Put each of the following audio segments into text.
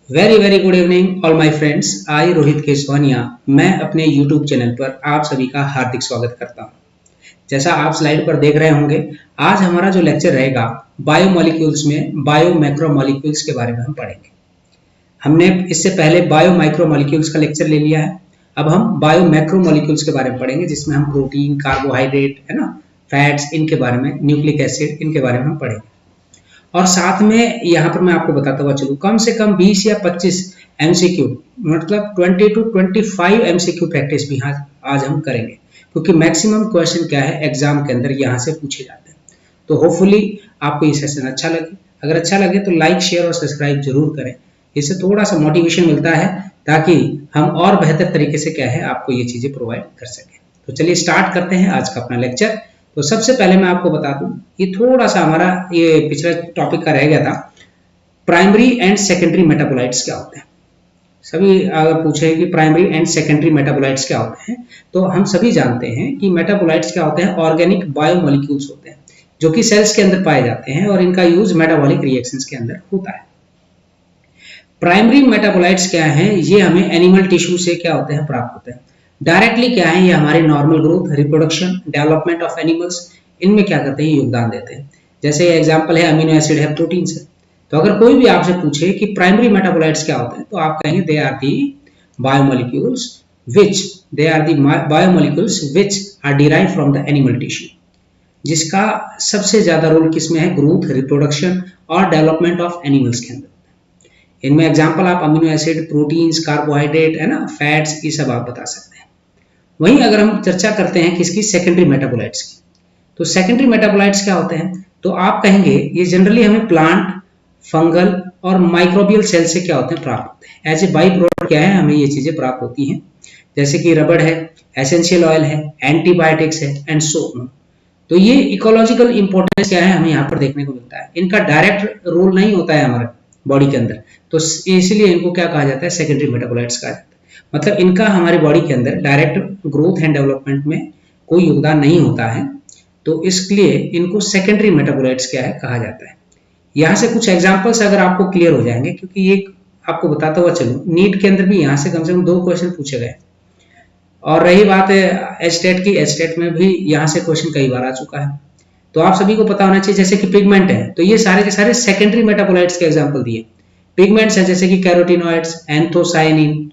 Very very good evening all my friends. I Rohit Keshwania मैं अपने YouTube channel पर आप सभी का हार्दिक स्वागत करता हूं। जैसा आप स्लाइड पर देख रहे होंगे, आज हमारा जो लेक्चर रहेगा बायोमोलिक्यूल्स में बायो मैक्रोमोलिक्यूल्स के बारे में हम पढ़ेंगे। हमने इससे पहले बायो माइक्रोमोलिक्यूल्स का लेक्चर ले लिया है। अब हम बायो मैक्रोमोलिक्यूल्स के बारे में पढ़ेंगे, जिसमें हम प्रोटीन, कार्बोहाइड्रेट, है ना, फैट्स, इनके बारे में, न्यूक्लिक एसिड, इनके बारे में हम पढ़ेंगे। और साथ में यहाँ पर मैं आपको बताता हुआ चलूँ, कम से कम 20 या 25 एमसीक्यू, मतलब 20 to 25 एमसीक्यू प्रैक्टिस भी आज हम करेंगे, क्योंकि मैक्सिमम क्वेश्चन क्या है एग्जाम के अंदर यहाँ से पूछे जाते हैं। तो होपफुली आपको ये सेशन अच्छा लगे। अगर अच्छा लगे तो लाइक, शेयर और सब्सक्राइब जरूर करें। इससे थोड़ा सा मोटिवेशन मिलता है ताकि हम और बेहतर तरीके से क्या है आपको ये चीजें प्रोवाइड कर सकें। तो चलिए स्टार्ट करते हैं आज का अपना लेक्चर। तो सबसे पहले मैं आपको बता दूं, ये थोड़ा सा हमारा ये पिछले टॉपिक का रह गया था, प्राइमरी एंड सेकेंडरी मेटाबोलाइट्स क्या होते हैं। सभी अगर पूछे कि प्राइमरी एंड सेकेंडरी मेटाबोलाइट्स क्या होते हैं, तो हम सभी जानते हैं कि मेटाबोलाइट्स क्या होते हैं, ऑर्गेनिक बायोमोलिक्यूल्स होते हैं जो कि सेल्स के अंदर पाए जाते हैं और इनका यूज मेटाबॉलिक रिएक्शंस के अंदर होता है। प्राइमरी मेटाबोलाइट्स क्या हैं, ये हमें एनिमल टिश्यू से क्या होते हैं प्राप्त होते हैं। डायरेक्टली क्या है, ये हमारे normal growth, reproduction, development of animals, इनमें क्या करते हैं, योगदान देते हैं। जैसे एग्जांपल है अमीनो एसिड है, प्रोटीन है। तो अगर कोई भी आपसे पूछे कि प्राइमरी मेटाबोलाइट्स क्या होते हैं, तो आप कहेंगे they are the biomolecules which are derive from the animal tissue, जिसका सबसे ज्यादा रोल किसमें है, ग्रोथ, रिप्रोडक्शन और डेवलपमेंट ऑफ एनिमल्स के अंदर। इनमें एग्जांपल आप अमीनो एसिड, प्रोटीन्स, कार्बोहाइड्रेट, है ना, फैट्स, ये सब आप बता सकते हैं। वहीं अगर हम चर्चा करते हैं किसकी, सेकेंडरी मेटाबोलाइट्स की, तो सेकेंडरी मेटाबोलाइट्स क्या होते हैं, तो आप कहेंगे ये जनरली हमें प्लांट, फंगल और माइक्रोबियल सेल से क्या होते हैं, प्राप्त होते हैं। एज ए बाई प्रोडक्ट क्या है, हमें ये चीजें प्राप्त होती हैं, जैसे कि रबड़ है, एसेंशियल ऑयल है, एंटीबायोटिक्स है एंड सो ऑन। तो ये इकोलॉजिकल इंपॉर्टेंस क्या है, हमें यहाँ पर देखने को मिलता है। इनका डायरेक्ट रोल नहीं होता है हमारे बॉडी के अंदर, तो इसलिए इनको क्या कहा जाता है, सेकेंडरी मेटाबोलाइट्स कहा जाता है। मतलब इनका हमारे बॉडी के अंदर डायरेक्ट ग्रोथ एंड डेवलपमेंट में कोई योगदान नहीं होता है, तो इसलिए इनको सेकेंडरी मेटाबोलाइट्स क्या है कहा जाता है। यहाँ से कुछ एग्जांपल्स अगर आपको क्लियर हो जाएंगे, क्योंकि ये आपको बताता हुआ चलूं, नीट के अंदर भी यहाँ से कम 2 क्वेश्चन पूछे गए। और रही बात एचटेट की, एचटेट में भी यहाँ से क्वेश्चन कई बार आ चुका है। तो आप सभी को पता होना चाहिए, जैसे कि पिगमेंट है, तो ये सारे के सारे सेकेंडरी मेटाबोलाइट्स के एग्जांपल दिए। पिगमेंट्स हैं जैसे कि कैरोटिनॉइड्स, एंथोसायनिन,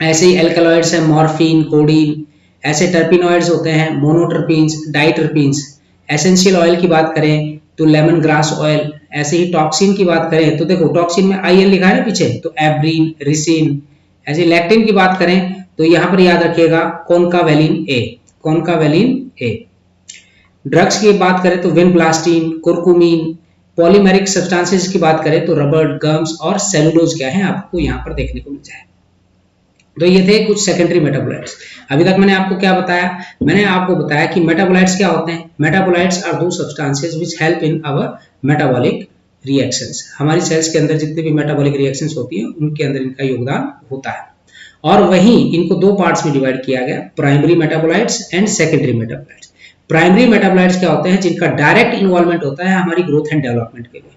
ऐसे ही एल्कलॉइड्स हैं, मॉर्फिन, कोडीन, ऐसे टर्पिनॉइड्स होते हैं, मोनोटर्पीन्स, डाइटर्पीन्स। एसेंशियल ऑयल की बात करें तो लेमन ग्रास ऑयल। ऐसे ही टॉक्सिन की बात करें तो देखो टॉक्सिन में आईएल लिखा है ना पीछे, तो एब्रीन, रिसिन। ऐसे लैक्टिन की बात करें तो यहाँ पर याद रखिएगा कॉन्कावेलिन ए, कॉन्कावेलिन ए। ड्रग्स की बात करें तो विनब्लास्टिन, कुर्कुमिन। पॉलीमेरिक सब्सटेंसेस की बात करें तो रबर, गम्स और सेलुलोज क्या है आपको यहाँ पर देखने को मिल जाए। तो ये थे कुछ सेकेंडरी मेटाबोलाइट्स। अभी तक मैंने आपको क्या बताया, मैंने आपको बताया कि मेटाबोलाइट्स क्या होते हैं। Metabolites are those substances which help in our metabolic reactions. हमारी सेल्स के अंदर जितने भी मेटाबॉलिक रिएक्शंस होती हैं उनके अंदर इनका योगदान होता है। और वहीं इनको 2 पार्ट्स में डिवाइड किया गया, primary metabolites and secondary metabolites. Primary metabolites क्या होते हैं, जिनका डायरेक्ट इन्वॉल्वमेंट होता है हमारी ग्रोथ एंड डेवलपमेंट के लिए,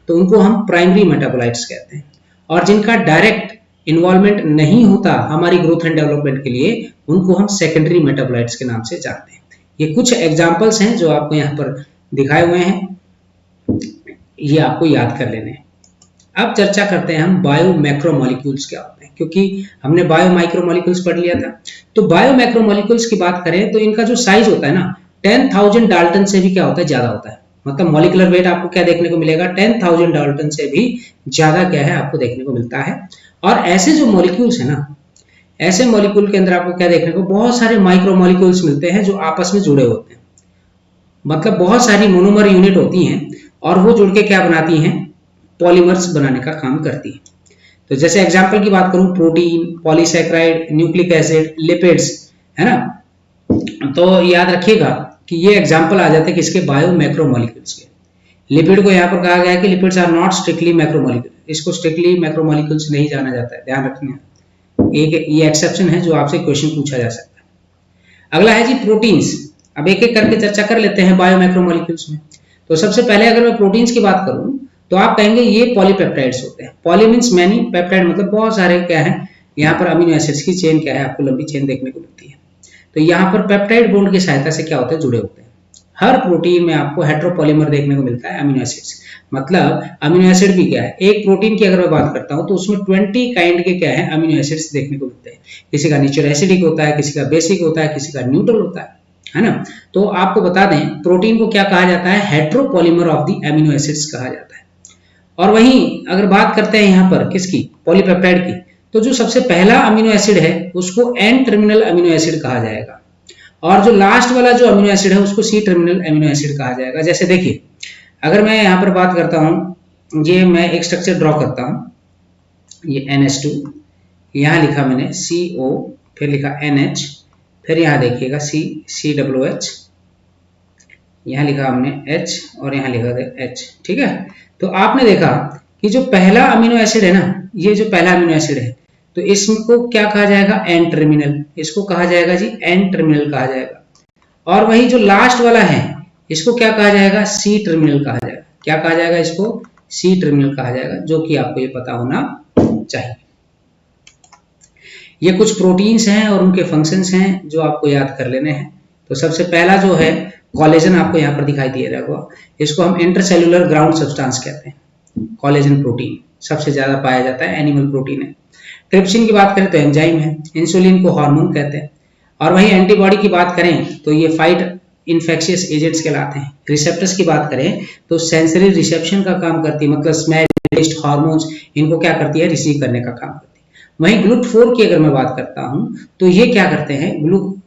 तो उनको हम प्राइमरी मेटाबोलाइट्स कहते हैं। और जिनका डायरेक्ट इन्वॉल्वमेंट नहीं होता हमारी ग्रोथ एंड डेवलपमेंट के लिए, उनको हम सेकेंडरी मेटाबोलाइट्स के नाम से जानते हैं। ये कुछ एग्जांपल्स हैं जो आपको यहाँ पर दिखाए हुए हैं, ये आपको याद कर लेने हैं। अब चर्चा करते हैं हम बायो मैक्रोमोलिक्यूल्स क्या होते हैं, क्योंकि हमने बायो माइक्रोमोलिक्यूल्स पढ़ लिया था। तो बायो मैक्रोमोलिक्यूल्स की बात करें तो इनका जो साइज होता है ना, 10,000 डाल्टन से भी क्या होता है, ज्यादा होता है। मतलब मॉलिक्यूलर वेट आपको क्या देखने को मिलेगा, 10,000 डाल्टन से भी ज्यादा क्या है आपको देखने को मिलता है। और ऐसे जो मॉलिक्यूल्स है ना, ऐसे मॉलिक्यूल के अंदर आपको क्या देखने को, बहुत सारे माइक्रोमोलिक्यूल्स मिलते हैं जो आपस में जुड़े होते हैं। मतलब बहुत सारी मोनोमर यूनिट होती हैं और वो जुड़ के क्या बनाती हैं, पॉलीमर्स बनाने का काम करती है। तो जैसे एग्जांपल की बात करूं, protein, polysaccharide, nucleic acid, lipids, है ना। तो याद रखिएगा कि ये एग्जांपल आ जाते हैं किसके, बायो मैक्रोमोलिक्यूल्स के। लिपिड को यहाँ पर कहा गया है कि lipids are not strictly macromolecule, इसको स्ट्रिक्टली मैक्रोमोलिक्यूल्स नहीं जाना जाता है, ध्यान रखना। एक ये एक्सेप्शन है जो आपसे क्वेश्चन पूछा जा सकता है। अगला है जी प्रोटीन्स। अब एक एक करके चर्चा कर लेते हैं बायो मैक्रोमोलिक्यूल्स में। तो सबसे पहले अगर मैं प्रोटीन्स की बात करूं तो आप कहेंगे ये पॉलीपेप्टाइड्स होते हैं। पॉली मीन्स मैनी, पेप्टाइड मतलब बहुत सारे क्या है, यहाँ पर अमीनो एसिड्स की चेन क्या है, आपको लंबी चेन देखने को मिलती है। तो यहाँ पर पेप्टाइड बॉन्ड की सहायता से क्या होते हैं, जुड़े होते हैं। हर प्रोटीन में आपको हेटेरोपॉलीमर देखने को मिलता है अमीनो एसिड्स। मतलब अमीनो एसिड भी क्या है, एक प्रोटीन की अगर मैं बात करता हूँ तो उसमें 20 काइंड के क्या है अमीनो एसिड्स देखने को मिलते हैं। किसी का नेचर एसिडिक होता है, किसी का बेसिक होता है, किसी का न्यूट्रल होता है ना। तो आपको बता दें प्रोटीन को क्या कहा जाता है, heteropolymer of the amino acids कहा जाता है। और वहीं अगर बात करते हैं यहाँ पर किसकी, पॉलीपेप्टाइड की, तो जो सबसे पहला अमीनो एसिड है उसको एन टर्मिनल अमीनो एसिड कहा जाएगा, और जो लास्ट वाला जो अमीनो एसिड है उसको सी टर्मिनल अमीनो एसिड कहा जाएगा। जैसे देखिए अगर मैं यहाँ पर बात करता हूँ, ये मैं एक स्ट्रक्चर ड्रॉ करता हूँ, ये NH2, यहाँ लिखा मैंने CO, फिर लिखा NH, फिर यहाँ देखिएगा COOH, यहाँ लिखा हमने H और यहाँ लिखा H। ठीक है, तो आपने देखा कि जो पहला अमीनो एसिड है ना, ये जो पहला अमीनो एसिड है तो इसको क्या कहा जाएगा, एन टर्मिनल, इसको कहा जाएगा जी एन टर्मिनल कहा जाएगा। और वही जो लास्ट वाला है इसको क्या कहा जाएगा, सी टर्मिनल कहा जाएगा। क्या कहा जाएगा, इसको सी टर्मिनल कहा जाएगा, जो कि आपको ये पता होना चाहिए। ये कुछ प्रोटीन्स हैं और उनके फंक्शंस हैं जो आपको याद कर लेने हैं। तो सबसे पहला जो है कोलेजन, आपको यहाँ पर दिखाई दे रहा होगा, इसको हम इंटरसेल्युलर ग्राउंड सब्सटेंस कहते हैं। कोलेजन प्रोटीन सबसे ज्यादा पाया जाता है, एनिमल प्रोटीन है। ट्रिप्सिन की बात करें तो एंजाइम है, इंसुलिन को हार्मोन कहते हैं। और वहीं एंटीबॉडी की बात करें तो ये फाइट इन्फेक्शियस एजेंट्स कहलाते हैं। रिसेप्टर्स की बात करें तो सेंसरी रिसेप्शन का काम करती है, मतलब स्मेल, टेस्ट, हार्मोन्स, इनको क्या करती है, रिसीव करने का काम करती है। वहीं GLUT4 की अगर मैं बात करता हूं तो ये क्या करते हैं,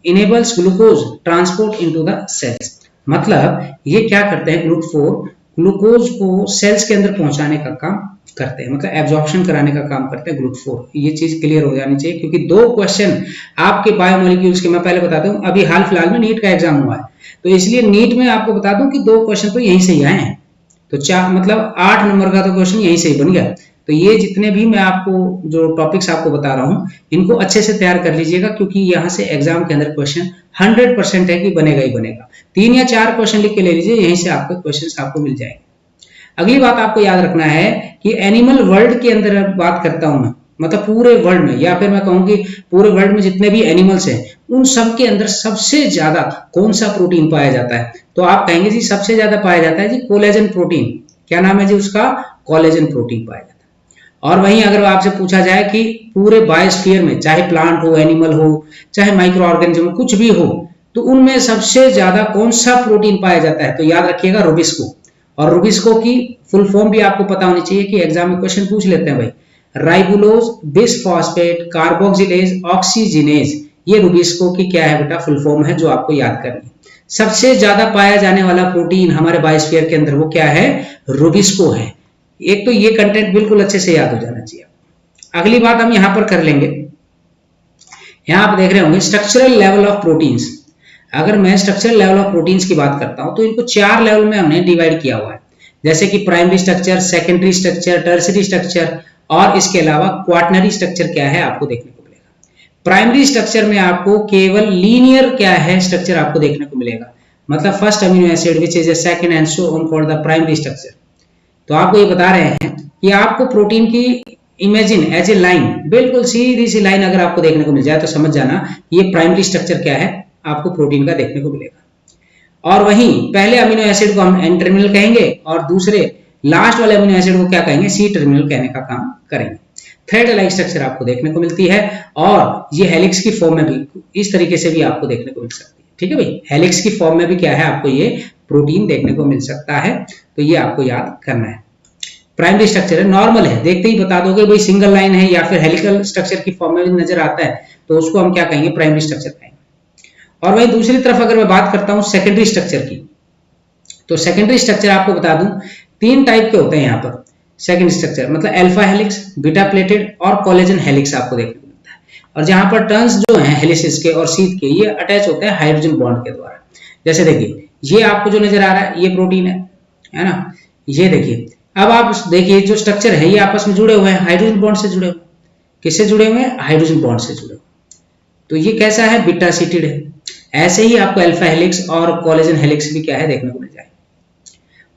enables glucose transport into the cells. मतलब ये क्या करते हैं, GLUT4 ग्लूकोज को सेल्स के अंदर पहुंचाने का काम करते हैं, मतलब एब्जॉर्प्शन कराने का काम करते हैं GLUT4। ये चीज क्लियर हो जानी चाहिए, क्योंकि दो क्वेश्चन आपके बायोमोलिक्यूल्स के, मैं पहले बताता हूँ, अभी हाल फिलहाल में नीट का एग्जाम हुआ है, तो इसलिए नीट में आपको बता दूं कि दो क्वेश्चन तो यहीं से ही आए हैं। तो चार मतलब 8 नंबर का तो क्वेश्चन यहीं से ही बन गया। तो ये जितने भी मैं आपको जो टॉपिक्स आपको बता रहा हूँ इनको अच्छे से तैयार कर लीजिएगा, क्योंकि यहाँ से एग्जाम के अंदर क्वेश्चन 100% है कि बनेगा ही बनेगा। 3 या 4 क्वेश्चन लिख के ले लीजिए, यहीं से आपके क्वेश्चन आपको मिल जाएंगे। अगली बात आपको याद रखना है कि एनिमल वर्ल्ड के अंदर बात करता हूं मैं, मतलब पूरे वर्ल्ड में, या फिर मैं कहूं कि पूरे वर्ल्ड में जितने भी एनिमल्स हैं उन सब के अंदर सबसे ज्यादा कौन सा प्रोटीन पाया जाता है, तो आप कहेंगे जी सबसे ज्यादा पाया जाता है जी कोलेजन प्रोटीन। क्या नाम है जी उसका, कोलेजन प्रोटीन पाया जाता है। और वहीं अगर आपसे पूछा जाए कि पूरे बायोस्फीयर में, चाहे प्लांट हो, एनिमल हो, चाहे माइक्रो ऑर्गेनिज्म कुछ भी हो, तो उनमें सबसे ज्यादा कौन सा प्रोटीन पाया जाता है, तो याद रखिएगा रुबिस्को। और रुबिस्को की फुल फॉर्म भी आपको पता होनी चाहिए कि एग्जाम में क्वेश्चन पूछ लेते हैं भाई, राइबुलोज बिसफॉस्फेट कार्बोक्सिलेज ऑक्सीजिनेज, ये रुबिस्को की क्या है बेटा, फुल फॉर्म है, जो आपको याद करनी है। सबसे ज्यादा पाया जाने वाला प्रोटीन हमारे बायोस्फीयर के अंदर वो क्या है, रुबिस्को है। एक तो ये कंटेंट बिल्कुल अच्छे से याद हो जाना चाहिए। अगली बात हम यहां पर कर लेंगे, यहां आप देख रहे होंगे स्ट्रक्चरल लेवल ऑफ प्रोटीन्स। अगर मैं स्ट्रक्चरल लेवल ऑफ प्रोटीन्स की बात करता हूं तो इनको 4 लेवल में हमने डिवाइड किया हुआ है, जैसे कि primary structure, secondary structure, tertiary structure, और इसके अलावा क्वाटरनरी स्ट्रक्चर क्या है आपको देखने को मिलेगा। प्राइमरी स्ट्रक्चर में आपको केवल लीनियर क्या है स्ट्रक्चर आपको देखने को मिलेगा, मतलब first amino acid which is a second and so on for the primary structure. तो आपको ये बता रहे हैं कि आपको प्रोटीन की इमेजिन एज ए लाइन, बिल्कुल सीधी सी लाइन अगर आपको देखने को मिल जाए तो समझ जाना ये प्राइमरी स्ट्रक्चर क्या है आपको प्रोटीन का देखने को मिलेगा। और वहीं पहले अमीनो एसिड को हम एन टर्मिनल कहेंगे और दूसरे लास्ट वाले अमीनो एसिड को क्या कहेंगे, सी टर्मिनल कहने का काम करेंगे। थ्रेड लाइक स्ट्रक्चर आपको देखने को मिलती है, और ये हेलिक्स की फॉर्म में भी इस तरीके से भी आपको देखने को मिल सकती है। ठीक है भाई, हेलिक्स की फॉर्म में भी क्या है आपको ये प्रोटीन देखने को मिल सकता है, तो ये आपको याद करना है। प्राइमरी स्ट्रक्चर है, नॉर्मल है, देखते ही बता दोगे भाई सिंगल लाइन है या फिर हेलिकल स्ट्रक्चर की फॉर्म में भी नजर आता है, तो उसको हम क्या कहेंगे, प्राइमरी स्ट्रक्चर कहेंगे। और वहीं दूसरी तरफ अगर मैं बात करता हूं सेकेंडरी स्ट्रक्चर की, तो सेकेंडरी स्ट्रक्चर आपको बता दूं 3 टाइप के होते हैं यहाँ पर सेकेंडरी स्ट्रक्चर, मतलब अल्फा हेलिक्स, बीटा प्लेटेड और कोलेजन हेलिक्स आपको देखने को मिलता है। और जहां पर टर्न्स जो हैं हेलिसेस के और शीथ के, ये अटैच होते हैं हाइड्रोजन बॉन्ड के द्वारा। जैसे देखिए ये आपको जो नजर आ रहा है ये प्रोटीन है ना, ये देखिए। अब आप देखिए जो स्ट्रक्चर है ये आपस में जुड़े हुए हैं, हाइड्रोजन बॉन्ड से जुड़े हुए। किससे जुड़े हुए हैं, हाइड्रोजन बॉन्ड से जुड़े हुए। तो ये कैसा है, बीटा शीटेड है। ऐसे ही आपको अल्फा हेलिक्स और कोलेजन हेलिक्स भी क्या है देखने को मिल जाएगा।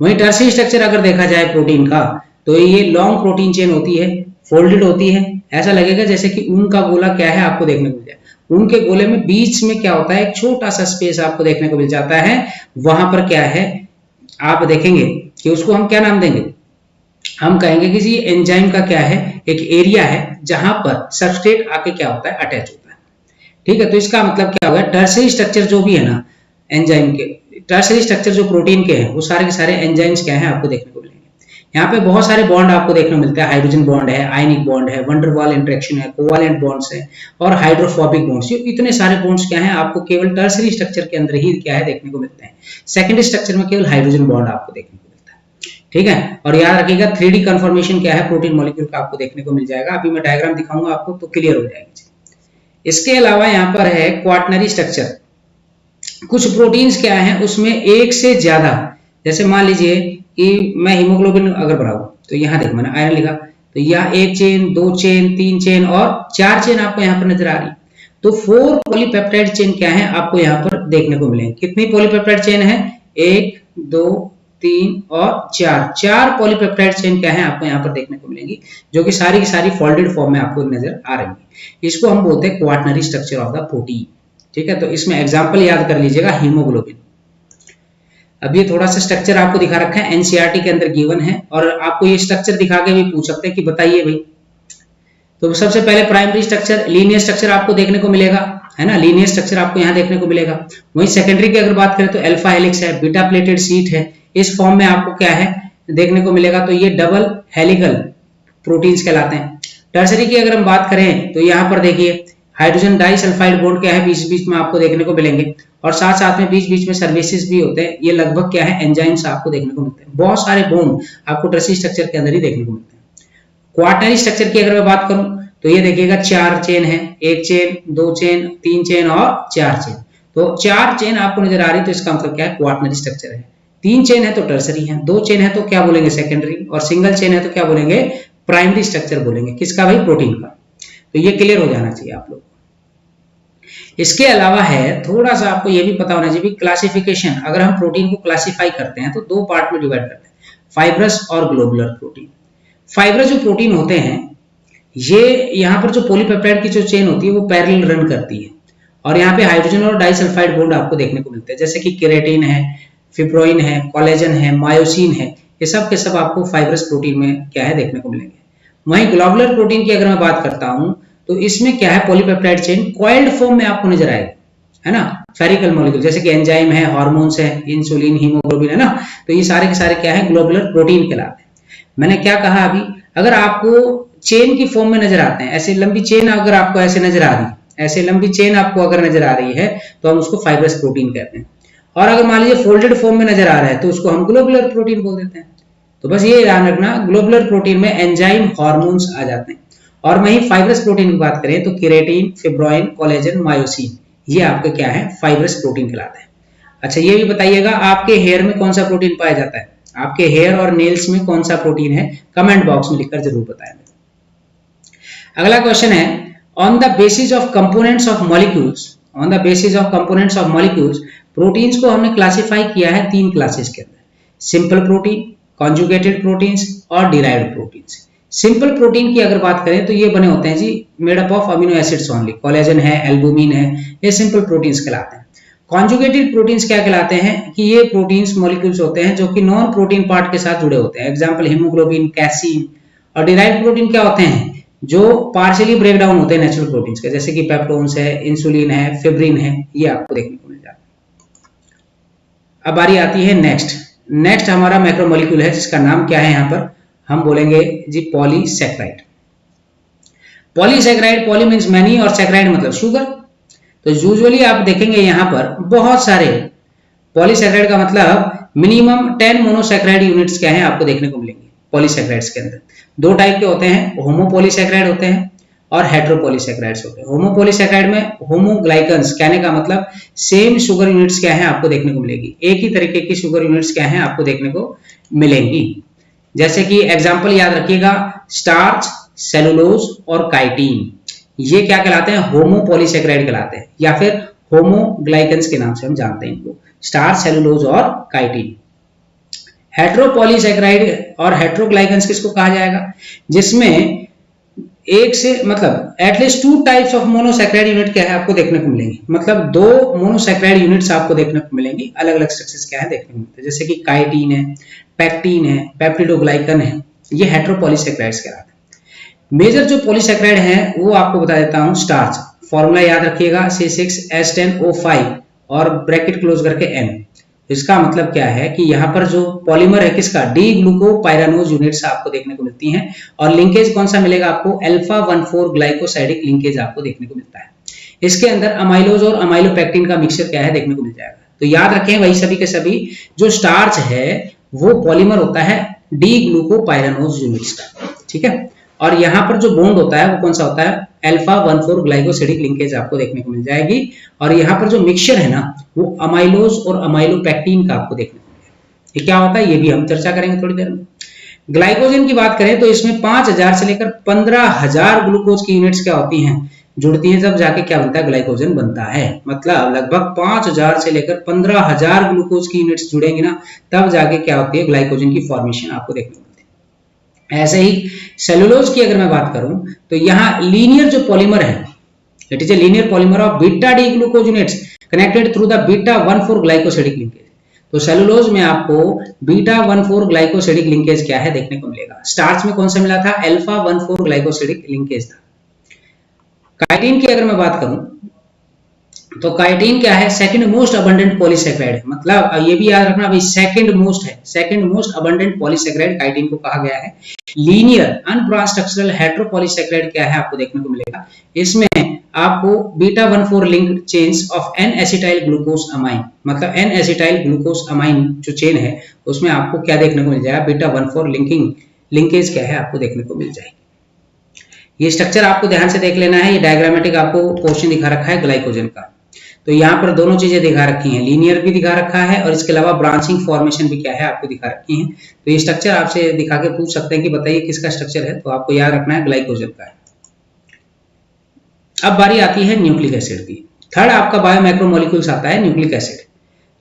वहीं टर्सरी स्ट्रक्चर अगर देखा जाए प्रोटीन का, तो ये लॉन्ग प्रोटीन चेन होती है, फोल्डेड होती है, ऐसा लगेगा जैसे कि ऊन का गोला क्या है आपको देखने को मिल जाए। ऊन के गोले में बीच में क्या होता है, एक छोटा सा स्पेस आपको देखने को मिल जाता है, वहां पर क्या है आप देखेंगे कि उसको हम क्या नाम देंगे, हम कहेंगे कि जी एंजाइम का क्या है, एक एरिया है जहां पर सबस्ट्रेट आके क्या होता है, अटैच होता है। ठीक है, तो इसका मतलब क्या होगा, टर्सरी स्ट्रक्चर जो भी है ना एंजाइम के, टर्सरी स्ट्रक्चर जो प्रोटीन के हैं वो सारे के सारे एंजाइम्स क्या है आपको देखने को मिलेंगे। यहाँ पे बहुत सारे बॉन्ड आपको देखने को मिलते हैं, हाइड्रोजन बॉन्ड है, आयनिक बॉन्ड है, वंडरवाल इंटरेक्शन है, कोवालेंट बॉन्ड्स है और हाइड्रोफोबिक बॉन्ड्स। ये इतने सारे बॉन्ड्स क्या है आपको केवल टर्सरी स्ट्रक्चर के अंदर ही क्या है देखने को मिलते हैं। सेकेंडरी स्ट्रक्चर में केवल हाइड्रोजन बॉन्ड आपको देखने को मिलता है। ठीक है, और याद रखिएगा 3D कन्फर्मेशन क्या है प्रोटीन मॉलिक्यूल का आपको देखने को मिल जाएगा। अभी मैं डायग्राम दिखाऊंगा आपको तो क्लियर हो जाएगी। इसके अलावा यहाँ पर है क्वाटनरी स्ट्रक्चर। कुछ प्रोटीन्स क्या है उसमें एक से ज्यादा, जैसे मान लीजिए कि मैं हीमोग्लोबिन अगर बनाऊं तो यहाँ देखो मैंने आयरन लिखा, तो यहाँ एक चेन, दो चेन, तीन चेन और चार चेन आपको यहाँ पर नजर आ रही। तो 4 पॉलीपेप्टाइड चेन क्या है आपको यहाँ पर देखने को मिलेंगे। कितनी पॉलीपेप्टाइड चेन है, 1 2 3 और 4 पॉलीपेप्टाइड चेन क्या है आपको यहाँ पर देखने को मिलेंगी, जो कि सारी की सारी फोल्डेड फॉर्म में आपको नजर आ रही है। इसको हम बोलते हैं quaternary structure of the protein. ठीक है, तो इसमें एग्जांपल याद कर लीजिएगा, हीमोग्लोबिन। अब ये थोड़ा सा स्ट्रक्चर आपको दिखा रखा है, एनसीईआरटी के अंदर गिवन है और आपको ये स्ट्रक्चर दिखा के भी पूछ सकते हैं कि बताइए भाई। तो सबसे पहले प्राइमरी स्ट्रक्चर, लीनियर स्ट्रक्चर आपको देखने को मिलेगा, है ना, लीनियर स्ट्रक्चर आपको यहाँ देखने को मिलेगा। वहीं सेकेंडरी की अगर बात करें तो अल्फा हेलिक्स है, बीटा प्लेटेड शीट है, इस फॉर्म में आपको क्या है देखने को मिलेगा। तो ये डबल हेलिकल प्रोटीन्स कहलाते हैं। टर्सरी की अगर हम बात करें तो यहाँ पर देखिए हाइड्रोजन डाइसल्फाइड बॉन्ड क्या है बीच बीच में आपको देखने को मिलेंगे और साथ साथ में बीच बीच में सर्विसेज भी होते हैं। ये लगभग क्या है एंजाइम्स आपको देखने को मिलते हैं। बहुत सारे बॉन्ड आपको टर्सरी स्ट्रक्चर के अंदर ही देखने को मिलते हैं। क्वाटरनरी स्ट्रक्चर की अगर मैं बात करूं तो ये देखिएगा 4 चेन है, 1 चेन, 2 चेन, 3 चेन और 4 चेन। तो 4 चेन आपको नजर आ रही है तो इसका मतलब क्या है, क्वाटरनरी स्ट्रक्चर है। 3 चेन है तो टर्सरी है, 2 चेन है तो क्या बोलेंगे सेकेंडरी, और सिंगल चेन है तो क्या बोलेंगे प्राइमरी स्ट्रक्चर बोलेंगे। किसका भाई, प्रोटीन का। तो ये क्लियर हो जाना चाहिए आप लोग। इसके अलावा है थोड़ा सा आपको ये भी पता होना चाहिए क्लासिफिकेशन। अगर हम प्रोटीन को क्लासिफाई करते हैं तो 2 पार्ट में डिवाइड करते हैं, फाइब्रस और ग्लोबुलर प्रोटीन। फाइब्रस जो प्रोटीन होते हैं ये यहाँ पर जो पॉलीपेप्टाइड की जो चेन होती है वो पैरेलल रन करती है और यहाँ पे हाइड्रोजन और डाइसल्फाइड बॉन्ड आपको देखने को मिलते हैं, जैसे कि केराटिन है, फिब्रोइन है, कोलेजन है, मायोसिन है। ये सब के सब आपको फाइब्रस प्रोटीन में क्या है देखने को मिलेंगे। वहीं ग्लोबुलर प्रोटीन की अगर मैं बात करता हूं तो इसमें क्या है पॉलीपेप्टाइड चेन कॉइल्ड फॉर्म में आपको नजर आएगी, है ना, फेरिकल मॉलिक्यूल जैसे कि एंजाइम है, हार्मोन्स है, इंसुलिन, हीमोग्लोबिन, है ना। तो ये सारे के सारे क्या है ग्लोबुलर प्रोटीन कहलाते हैं। मैंने क्या कहा अभी, अगर आपको चेन की फॉर्म में नजर आते हैं, ऐसे लंबी चेन अगर आपको ऐसे नजर आ रही है, ऐसे लंबी चेन आपको अगर नजर आ रही है तो हम उसको फाइब्रस प्रोटीन कहते हैं। और अगर मान लीजिए फोल्डेड फॉर्म में नजर आ रहा है तो उसको हम ग्लोबुलर प्रोटीन बोल देते हैं। तो बस ये ध्यान रखना, ग्लोबुलर प्रोटीन में एंजाइम, हार्मोन्स आ जाते हैं। और वहीं फाइब्रस प्रोटीन की बात करें तो केराटिन, फिब्रोइन, कोलेजन, मायोसिन, ये आपके क्या है फाइब्रस प्रोटीन कहलाते हैं। अच्छा ये भी बताइएगा आपके हेयर में कौन सा प्रोटीन पाया जाता है, आपके हेयर और नेल्स में कौन सा प्रोटीन है, कमेंट बॉक्स में लिखकर जरूर बताएं। अगला क्वेश्चन है, on the basis of components of molecules, on the basis of components of molecules, proteins को हमने क्लासिफाई किया है 3 क्लासेस के अंदर, सिंपल प्रोटीन, कॉन्जुगेटेड प्रोटीन्स और डिराइव्ड प्रोटीन्स। सिंपल प्रोटीन की अगर बात करें तो ये बने होते हैं जी made up of amino acids only, collagen है, एल्बुमिन है, ये सिंपल प्रोटीन्स कहलाते हैं। कॉन्जुगेटेड प्रोटीन्स क्या कहलाते हैं कि ये प्रोटीन्स मॉलिक्यूल्स होते हैं जो कि नॉन प्रोटीन पार्ट के साथ जुड़े होते हैं, एग्जांपल हीमोग्लोबिन, कैसीन। और डिराइव्ड प्रोटीन क्या होते हैं, जो पार्शियली ब्रेक डाउन होते हैं नेचुरल प्रोटीन्स के, जैसे कि पेप्टोन्स है, इंसुलिन है, फिब्रिन है, ये आपको देखने को मिल जाता है। अब बारी आती है नेक्स्ट। नेक्स्ट हमारा मैक्रोमोलिक्यूल है जिसका नाम क्या है, यहाँ पर हम बोलेंगे जी polysaccharide. Polysaccharide, poly means many और सैकेराइड मतलब शुगर। तो यूजुअली आप देखेंगे यहाँ पर बहुत सारे पॉलीसैकेराइड का मतलब मिनिमम 10 मोनोसैकेराइड यूनिट्स क्या है आपको देखने को मिलेंगे पॉलीसैकेराइड्स के अंदर। 2 टाइप के होते हैं, होमोपॉलीसैकेराइड होते हैं और हेटेरोपॉलीसैकेराइड्स होते हैं। होमोपॉलीसैकेराइड में होमोग्लाइकन्स कहने का मतलब सेम शुगर यूनिट्स क्या है आपको देखने को मिलेगी, एक ही तरीके की शुगर यूनिट्स क्या है आपको देखने को मिलेंगी। जैसे कि एग्जांपल याद रखिएगा, स्टार्च, सेलुलोज और काइटिन, ये क्या कहलाते हैं होमोपॉलीसैकेराइड कहलाते हैं, या फिर होमोग्लाइकन्स के नाम से हम जानते हैं इनको, स्टार्च, सेलुलोज और काइटिन। हेट्रोपॉलीसैकेराइड और हेट्रोग्लाइकन्स किसको कहा जाएगा, जिसमें एक से मतलब at least 2 types of monosaccharide unit क्या है आपको देखने को मिलेंगी, मतलब 2 मोनोसैकेराइड यूनिट्स आपको देखने को मिलेंगी, अलग अलग स्ट्रक्चर्स क्या है देखने को मिलते हैं, जैसे कि काइटिन है, पैक्टिन है, पेप्टिडोग्लाइकन है, ये हेट्रोपॉलीसैकेराइड्स कहलाते हैं। मेजर जो पॉलीसैकेराइड है वो आपको बता देता हूं, स्टार्च, फॉर्मूला याद रखिएगा C6H10O5 और ब्रैकेट क्लोज करके N। इसका मतलब क्या है कि यहाँ पर जो पॉलीमर है किसका, डी ग्लूकोपाइरानोज यूनिट्स आपको देखने को मिलती हैं, और लिंकेज कौन सा मिलेगा आपको, अल्फा 1,4 ग्लाइकोसाइडिक लिंकेज आपको देखने को मिलता है। इसके अंदर अमाइलोज और अमाइलोपेक्टिन का मिक्सचर क्या है देखने को मिल जाएगा। तो याद रखें वही सभी के सभी, जो स्टार्च है वो पॉलीमर होता है डी ग्लूकोपाइरानोज यूनिट्स का, ठीक है। और यहाँ पर जो बॉन्ड होता है वो कौन सा होता है, अल्फा 1,4 ग्लाइकोसिडिक लिंकेज आपको देखने को मिल जाएगी। और यहाँ पर जो मिक्सचर है ना वो अमाइलोज और अमाइलोपेक्टिन का आपको देखने को मिलेगा। ये क्या होता है ये भी हम चर्चा करेंगे थोड़ी देर में। ग्लाइकोजन की बात करें तो इसमें 5,000 से लेकर 15,000 ग्लूकोज की यूनिट्स क्या होती हैं, जुड़ती हैं, जब जाके क्या बनता है, ग्लाइकोजन बनता है। मतलब लगभग 5,000 से लेकर 15,000 ग्लूकोज की यूनिट्स जुड़ेंगी ना, तब जाके क्या होती है, ग्लाइकोजन की फॉर्मेशन आपको देखने को मिलती है। ऐसे ही सेलुलोज की अगर मैं बात करूं तो यहाँ लीनियर जो पॉलीमर है, it is a linear polymer of beta D glucose units connected through the beta 1,4 glycosidic linkage. तो सेलुलोज में आपको बीटा 1,4 ग्लाइकोसिडिक लिंकेज क्या है देखने को मिलेगा। स्टार्च में कौन सा मिला था, अल्फा 1,4 ग्लाइकोसिडिक लिंकेज था। काइटिन की अगर मैं बात करूं तो काइटिन क्या है, सेकंड मोस्ट अबंडेंट पॉलीसैकेराइड है। मतलब ये भी याद रखना भाई, सेकंड मोस्ट है, second most abundant polysaccharide chitin को कहा गया है। लीनियर अनब्रांच स्ट्रक्चरल हेट्रोपॉलीसैकेराइड क्या है आपको देखने को मिलेगा। इसमें आपको beta 1,4 linked chains of N acetyl glucosamine, मतलब एन एसिटाइल ग्लूकोज अमाइन जो चेन है उसमें आपको क्या देखने को मिल जाएगा, बीटा 1,4 लिंकेज क्या है आपको देखने को मिल जाएगी। ये स्ट्रक्चर आपको ध्यान से देख लेना है। ये डायग्रामेटिक आपको क्वेश्चन दिखा रखा है ग्लाइकोजन का। तो यहाँ पर दोनों चीजें दिखा रखी हैं, लीनियर भी दिखा रखा है और इसके अलावा ब्रांचिंग फॉर्मेशन भी क्या है आपको दिखा रखी है। तो ये स्ट्रक्चर आपसे दिखा के पूछ सकते हैं कि बताइए किसका स्ट्रक्चर है, तो आपको याद रखना है ग्लाइकोजन का है। अब बारी आती है न्यूक्लिक एसिड की। थर्ड आपका बायोमैक्रोमोलिक्यूल्स आता है न्यूक्लिक एसिड।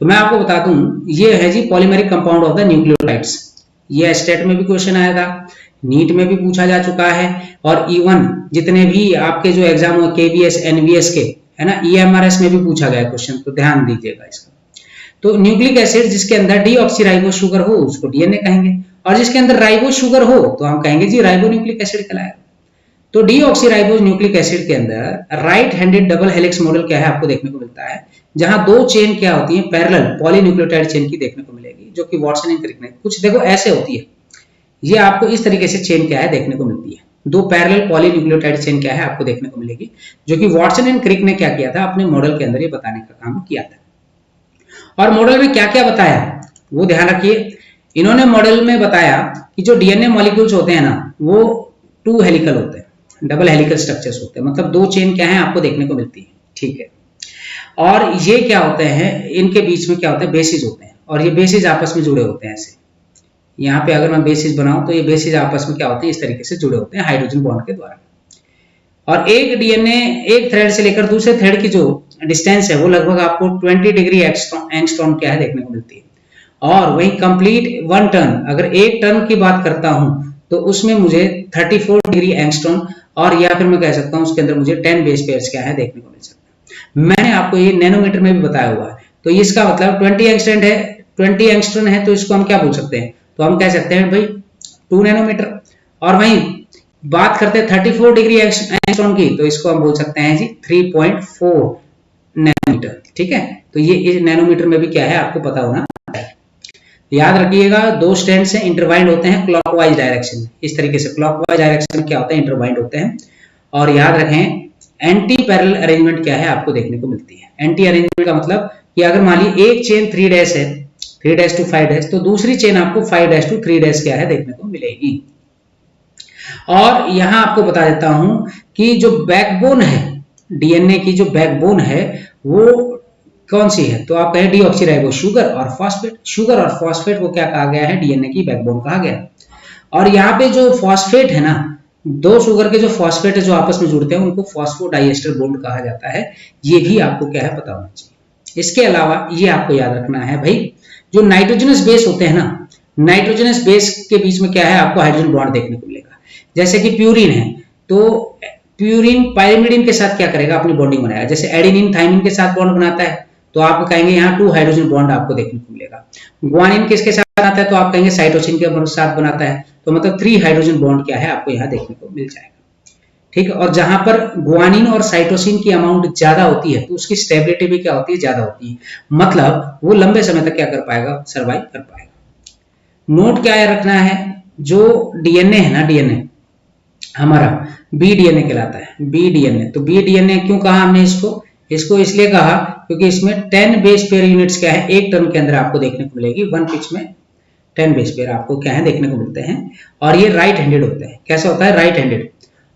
तो मैं आपको बता दूं ये है जी polymeric compound of the nucleotides. ये स्टेट में भी क्वेश्चन आया था, नीट में भी पूछा जा चुका है, और इवन जितने भी आपके जो एग्जाम हो केवीएस एनवीएस के है ना, ईएमआरएस में भी पूछा गया क्वेश्चन, तो ध्यान दीजिएगा इसका। तो न्यूक्लिक एसिड जिसके अंदर डीऑक्सीराइबोस शुगर हो उसको डीएनए कहेंगे, और जिसके अंदर राइबोस शुगर हो तो हम कहेंगे जी राइबोन्यूक्लिक एसिड कहलाएगा। तो डीऑक्सीराइबोस न्यूक्लिक एसिड के अंदर right handed double helix model क्या है आपको देखने को मिलता है, जहां दो चेन क्या होती है, पैरेलल पॉलीन्यूक्लियोटाइड चेन की देखने को मिलेगी, जो कि वाटसन एंड क्रिक ने कुछ देखो ऐसे होती है। ये आपको इस तरीके से चेन क्या है देखने को मिलती है, दो पैरेलल पॉलीन्यूक्लियोटाइड चेन क्या है आपको देखने को मिलेगी, जो कि वाटसन एंड क्रिक ने क्या किया था अपने मॉडल के अंदर ये बताने का काम किया था। और मॉडल में क्या क्या बताया वो ध्यान रखिए। इन्होंने मॉडल में बताया कि जो डीएनए मॉलिक्यूल्स होते हैं ना वो 2 हेलिकल होते हैं, डबल हेलिकल स्ट्रक्चर्स होते हैं, मतलब दो चेन क्या है आपको देखने को मिलती है, ठीक है। और ये क्या होते हैं, इनके बीच में क्या होता है, बेसिस होते हैं, और ये बेसिस आपस में जुड़े होते हैं ऐसे। यहाँ पे अगर मैं बेसिस बनाऊं तो ये बेसिस आपस में क्या होते हैं, इस तरीके से जुड़े होते हैं हाइड्रोजन बॉन्ड के द्वारा। और एक डीएनए एक थ्रेड से लेकर दूसरे थ्रेड की जो डिस्टेंस है वो लगभग आपको 20 डिग्री एंगस्ट्रॉम क्या है देखने को मिलती है। और वही कंप्लीट 1 टर्न, अगर एक टर्न की बात करता हूं तो उसमें मुझे 34 डिग्री एंगस्ट्रॉम, और या फिर मैं कह सकता हूं उसके अंदर मुझे 10 बेस पेयर्स क्या है देखने को मिल सकता है। मैंने आपको ये नैनोमीटर में भी बताया हुआ है, तो इसका मतलब 20 एंगस्ट्रॉम है, 20 एंगस्ट्रॉम है, तो इसको हम क्या बोल सकते हैं, तो हम कह सकते हैं भाई 2 नैनोमीटर। और वहीं बात करते हैं 34 डिग्री एंगस्ट्रॉम की, तो इसको हम बोल सकते हैं जी 3.4 नैनोमीटर, ठीक है। तो ये नैनोमीटर में भी क्या है आपको पता होना चाहिए। याद रखिएगा दो स्ट्रैंड से इंटरवाइंड होते हैं क्लॉकवाइज डायरेक्शन में, इस तरीके से क्लॉकवाइज डायरेक्शन में क्या होता है, इंटरवाइंड होते हैं। और याद रखें एंटी पैरेलल अरेंजमेंट क्या है आपको देखने को मिलती है। एंटी अरेंजमेंट का मतलब कि अगर मान ली एक चेन 3 डैश है, 3 डैश टू 5 डैश, तो दूसरी चेन आपको 5 डैश टू 3 डैश क्या है देखने को मिलेगी। और यहां आपको बता देता हूं कि जो बैकबोन है डीएनए की, जो बैकबोन है वो कौन सी है, तो आप कहें डीऑक्सीराइबोस शुगर और फॉस्फेट। शुगर और फॉस्फेट को क्या कहा गया है, डीएनए की बैकबोन कहा गया। और यहाँ पे जो फॉस्फेट है ना, दो शुगर के जो फॉस्फेट है जो आपस में जुड़ते हैं उनको फॉस्फोडाइएस्टर बॉन्ड कहा जाता है। ये भी आपको क्या है पता होना चाहिए। इसके अलावा ये आपको याद रखना है भाई, जो नाइट्रोजनस बेस होते हैं ना नाइट्रोजनस बेस के बीच में क्या है, आपको हाइड्रोजन बॉन्ड देखने को मिलेगा। जैसे कि प्यूरिन है, तो प्यूरिन पाइरिमिडिन के साथ क्या करेगा, अपनी बॉन्डिंग बनाएगा। जैसे एडेनिन थाइमिन के साथ बॉन्ड बनाता है, तो आप कहेंगे यहाँ 2 हाइड्रोजन बॉन्ड आपको देखने को मिलेगा। ग्वानिन किसके साथ बनाता है, तो आप कहेंगे साइटोसिन के साथ बनाता है, तो मतलब 3 हाइड्रोजन बॉन्ड क्या है, आपको यहाँ देखने को मिल जाएगा। ठीक है, और जहां पर ग्वानिन और साइटोसिन की अमाउंट ज्यादा होती है, तो उसकी स्टेबिलिटी भी क्या होती है, ज्यादा होती है, मतलब वो लंबे समय तक क्या कर पाएगा, सर्वाइव कर पाएगा। नोट क्या है रखना है, जो डीएनए है ना, डीएनए हमारा बी डीएनए कहलाता है, बी डीएनए। तो बी डीएनए क्यों कहा हमने इसको इसलिए कहा क्योंकि इसमें 10 बेस पेयर यूनिट्स क्या है, एक टर्न के अंदर आपको देखने को मिलेगी। 1 पिच में 10 बेस पेयर आपको क्या है देखने को मिलते हैं, और ये राइट हैंडेड होते हैं। कैसा होता है, राइट हैंडेड।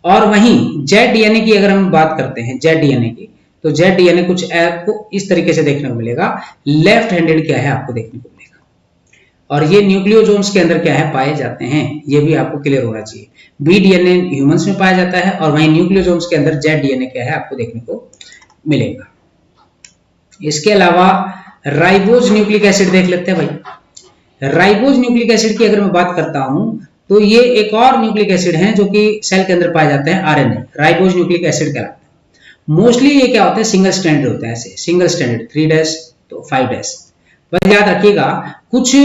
और वहीं जेड डीएनए की अगर हम बात करते हैं, जेड डीएनए की, तो जेड डीएनए कुछ आपको इस तरीके से देखने को मिलेगा, लेफ्ट हैंडेड क्या है आपको देखने को मिलेगा, और ये न्यूक्लियोसोम्स के अंदर क्या है पाए जाते हैं, ये भी आपको क्लियर होना चाहिए। बी डीएनए ह्यूमंस में पाया जाता है, और वहीं न्यूक्लियोसोम्स के अंदर जेड डीएनए क्या है आपको देखने को मिलेगा। इसके अलावा राइबोज न्यूक्लिक एसिड देख लेते हैं भाई। राइबोज न्यूक्लिक एसिड की अगर मैं बात करता हूं, तो ये एक और न्यूक्लिक एसिड है जो कि सेल के अंदर पाए जाते हैं, आरएनए, राइबोज न्यूक्लिक एसिड कहलाता है। मोस्टली ये क्या होते हैं, सिंगल स्ट्रैंडेड होते हैं, ऐसे सिंगल स्ट्रैंडेड, 3' तो 5'। बस याद रखिएगा, कुछ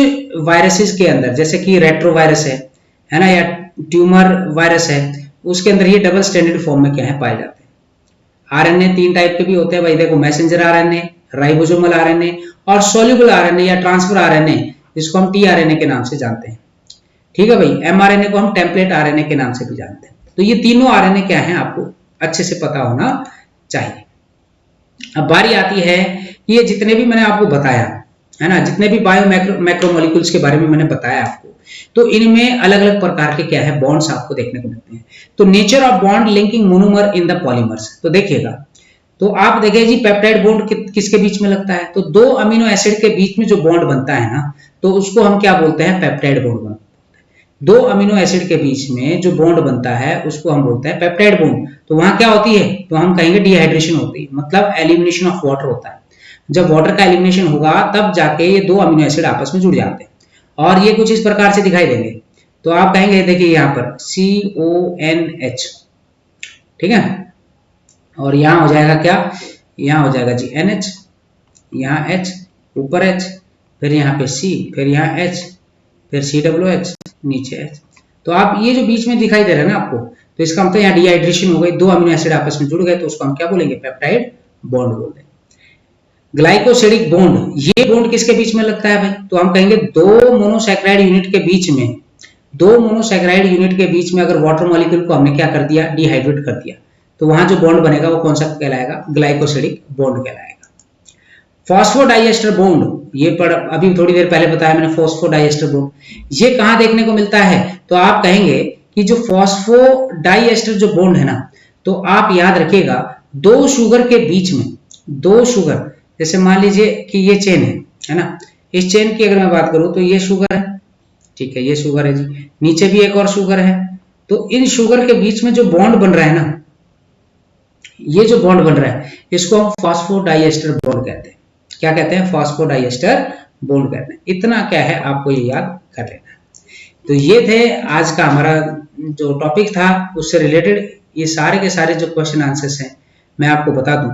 वायरसेस के अंदर जैसे कि रेट्रो वायरस है ना, या ट्यूमर वायरस है, उसके अंदर ये डबल स्ट्रैंडेड फॉर्म में क्या है पाए जाते हैं। आरएनए 3 टाइप के भी होते हैं भाई, देखो, मैसेंजर आरएनए, राइबोसोमल आरएनए, और सोल्यूबल आरएनए या ट्रांसफर आरएनए, जिसको हम टीआरएनए के नाम से जानते हैं। ठीक है भाई, एमआरएनए को हम टेम्पलेट आरएनए के नाम से भी जानते हैं। तो ये तीनों आरएनए क्या है आपको अच्छे से पता होना चाहिए। अब बारी आती है कि ये जितने भी मैंने आपको बताया है ना, जितने भी बायो मैक्रोमोलिक्यूल्स के बारे में मैंने बताया आपको, तो इनमें अलग अलग प्रकार के क्या है बॉन्ड्स आपको देखने को मिलते हैं। तो nature of bond linking monomer in the polymers, तो देखिएगा, तो आप देखिए जी, पेप्टाइड बॉन्ड किसके बीच में लगता है, तो 2 अमीनो एसिड के बीच में जो बॉन्ड बनता है ना, तो उसको हम क्या बोलते हैं, पेप्टाइड बॉन्ड बनता है। 2 अमीनो एसिड के बीच में जो बॉन्ड बनता है उसको हम बोलते हैं पेप्टाइड बॉन्ड। तो वहां क्या होती है, तो हम कहेंगे डिहाइड्रेशन होती है, मतलब एलिमिनेशन ऑफ वाटर होता है। जब वाटर का एलिमिनेशन होगा तब जाके ये 2 अमीनो एसिड आपस में जुड़ जाते हैं, और ये कुछ इस प्रकार से दिखाई देंगे। तो आप कहेंगे, देखिए यहाँ पर CONH, ठीक है, और यहाँ हो जाएगा क्या, यहाँ हो जाएगा जी NH, यहाँ H, ऊपर H, फिर यहाँ पे C, फिर यहाँ H, फिर COOH, नीचे H। तो आप ये जो बीच में दिखाई दे रहा है ना आपको, तो इसका मतलब यहाँ डिहाइड्रेशन हो गई, 2 अमीनो एसिड आपस में जुड़ गए, तो उसको हम क्या बोलेंगे, पेप्टाइड बॉन्ड बोल देंगे। ग्लाइकोसिडिक बॉन्ड, ये बॉन्ड किसके बीच में लगता है भाई, तो हम कहेंगे 2 मोनोसैकेराइड यूनिट के बीच में, 2 मोनोसैकेराइड यूनिट के बीच में अगर वाटर मॉलिक्यूल को हमने क्या कर दिया, डिहाइड्रेट कर दिया, तो वहां जो बॉन्ड बनेगा वो कौन सा कहलाएगा, ग्लाइकोसिडिक बॉन्ड कहलाएगा। फॉस्फोडाइएस्टर बॉन्ड, ये अभी थोड़ी देर पहले बताया मैंने, फॉस्फोडाइएस्टर बॉन्ड, ये कहां देखने को मिलता है, तो आप कहेंगे कि जो फॉस्फोडाइएस्टर जो बॉन्ड है ना, तो आप याद रखिएगा 2 शुगर के बीच में, 2 शुगर, जैसे मान लीजिए कि ये चेन है ना, इस चेन की अगर मैं बात करूं तो ये शुगर है, ठीक है, ये शुगर है जी, नीचे भी एक और शुगर है, तो इन शुगर के बीच में जो बॉन्ड बन रहा है ना, ये जो बॉन्ड बन रहा है इसको हम फॉस्फोडाइएस्टर बॉन्ड कहते हैं। क्या कहते हैं, फॉस्फोडाइएस्टर बॉन्ड कहते हैं। इतना क्या है आपको ये याद कर लेना। तो ये थे आज का हमारा जो टॉपिक था, उससे रिलेटेड ये सारे के सारे जो क्वेश्चन आंसर्स हैं मैं आपको बता दूं।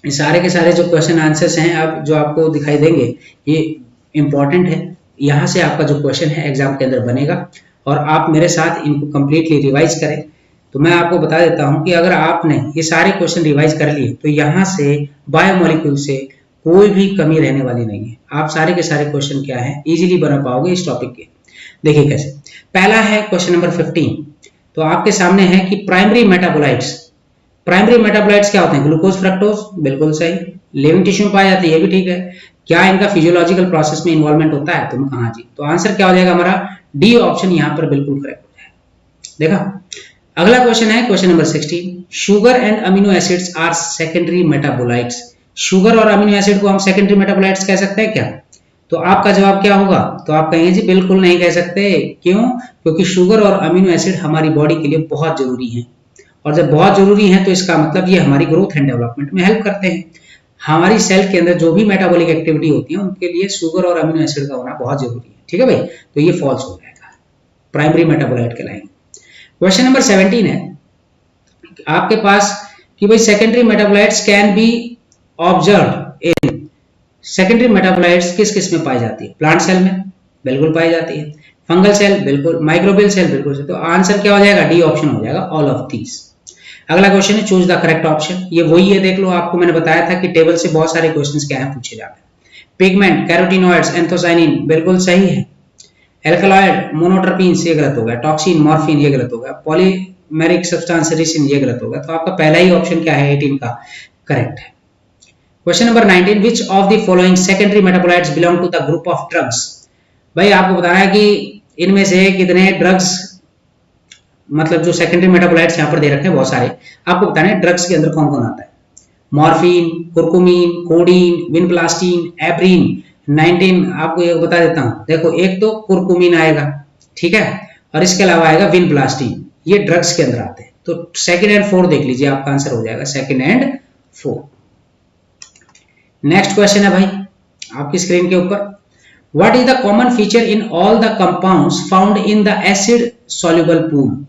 ये सारे के सारे जो क्वेश्चन आंसर्स हैं अब जो आपको दिखाई देंगे ये इंपॉर्टेंट है, यहाँ से आपका जो क्वेश्चन है एग्जाम के अंदर बनेगा, और आप मेरे साथ इनको कंप्लीटली रिवाइज करें। तो मैं आपको बता देता हूं कि अगर आपने ये सारे क्वेश्चन रिवाइज कर लिए तो यहाँ से बायोमोलिक्यूल से कोई भी कमी रहने वाली नहीं है। आप सारे के सारे क्वेश्चन क्या है इजीली बना पाओगे इस टॉपिक के। देखिए कैसे, पहला है क्वेश्चन नंबर 15। तो आपके सामने है कि प्राइमरी मेटाबोलाइट्स, प्राइमरी मेटाबोलाइट्स क्या होते हैं, ग्लूकोज, फ्रक्टोज, बिल्कुल सही, लिविंग टिश्यू में पाए जाते हैं, ये भी ठीक है। क्या इनका फिजियोलॉजिकल प्रोसेस में इन्वॉल्वमेंट होता है, तुम कहा जी, तो आंसर क्या हो जाएगा हमारा डी ऑप्शन यहाँ पर बिल्कुल करेक्ट हो जाएगा। देखा, अगला क्वेश्चन है question number 16, sugar and amino acids are secondary metabolites. Sugar और अमीनो एसिड को हम सेकेंडरी मेटाबोलाइट्स कह सकते हैं क्या, तो आपका जवाब क्या होगा, तो आप कहेंगे जी बिल्कुल नहीं कह सकते। क्यों, क्योंकि शुगर और अमीनो एसिड हमारी बॉडी के लिए बहुत जरूरी है, और जब बहुत जरूरी है तो इसका मतलब ये हमारी ग्रोथ एंड डेवलपमेंट में हेल्प करते हैं। हमारी सेल के अंदर जो भी मेटाबॉलिक एक्टिविटी होती है उनके लिए शुगर और अमीनो एसिड का होना बहुत जरूरी है। ठीक है भाई, तो ये फॉल्स हो जाएगा, प्राइमरी मेटाबोलाइट कहलाएंगे। क्वेश्चन नंबर 17 है आपके पास कि भाई secondary metabolites can be observe in, secondary metabolites किस किस में पाई जाती है? प्लांट सेल में बिल्कुल पाई जाती है, फंगल सेल बिल्कुल, माइक्रोबियल सेल बिल्कुल। तो आंसर क्या हो जाएगा? डी ऑप्शन हो जाएगा, ऑल ऑफ दीज। अगला क्वेश्चन है चूज द करेक्ट ऑप्शन, ये वही है, देख लो, आपको मैंने बताया था कि टेबल से बहुत सारे क्वेश्चंस क्या है पूछे जाते हैं। पिगमेंट, कैरोटिनॉइड्स, एंथोसाइनिन बिल्कुल सही है, एल्कलॉइड, मोनोट्रपीन्स ये गलत हो गया, टॉक्सिन, मॉर्फिन ये गलत हो गया, पॉलीमेरिक सब्सटेंस रिसिन ये गलत हो गया। तो आपका पहला ही ऑप्शन क्या है? 18 का करेक्ट है। Question number 19, which of the following secondary metabolites belong to the group of drugs? भाई आपको बताना है कि इनमें से कितने ड्रग्स, मतलब जो सेकेंडरी मेटाबोलाइट्स यहाँ पर दे रखे हैं बहुत सारे, आपको बताना है ड्रग्स के अंदर कौन कौन आता है। Morphine, curcumin, codeine, vinblastine, abrin. 19 आपको ये बता देता हूँ, देखो एक तो कुर्कुमिन आएगा, ठीक है, और इसके अलावा आएगा विनप्लास्टीन, ये ड्रग्स के अंदर आते हैं। तो सेकंड एंड फोर्थ देख लीजिए, आपका आंसर हो जाएगा second and fourth. Next question है भाई आपकी स्क्रीन के ऊपर, what is the common feature in all the compounds found in the acid soluble pool?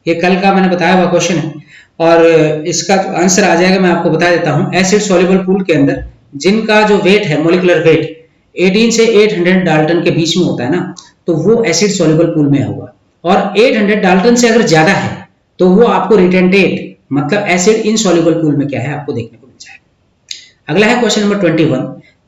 ये कल का मैंने बताया हुआ क्वेश्चन है, और इसका जो आंसर आ जाएगा मैं आपको बता देता हूं। एसिड सॉल्युबल पूल के अंदर जिनका जो वेट है, मोलिकुलर वेट 18 से 800 डाल्टन के बीच में होता है ना, तो वो एसिड सॉल्युबल पूल में होगा। और 800 डाल्टन से अगर ज्यादा है तो वो आपको रिटेंटेट, मतलब एसिड इनसॉल्युबल पूल में क्या है आपको देखने को मिल जाएगा। अगला है question number 21,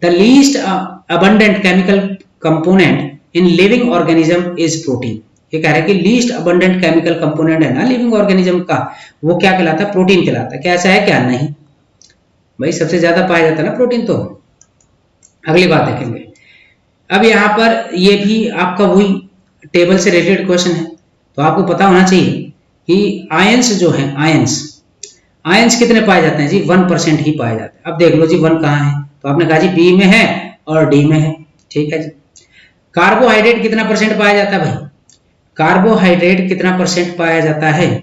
the least abundant chemical component in living organism is protein. ये कह रहा है कि लीस्ट अबंडेंट केमिकल कंपोनेंट है ना लिविंग ऑर्गेनिज्म का, वो क्या कहलाता है? प्रोटीन कहलाता है। क्या ऐसा है क्या? नहीं भाई, सबसे ज्यादा पाया जाता है ना प्रोटीन। तो अगली बात देखेंगे, अब यहाँ पर ये भी आपका वही टेबल से रिलेटेड क्वेश्चन है, तो आपको पता होना चाहिए कि आयंस जो है, आयंस कितने पाए जाते हैं जी? 1% ही पाए जाते हैं। अब देख लो जी 1 कहाँ है, तो आपने कहा जी बी में है और डी में है, ठीक है जी। कार्बोहाइड्रेट कितना परसेंट पाया जाता है भाई? कार्बोहाइड्रेट कितना परसेंट पाया जाता है?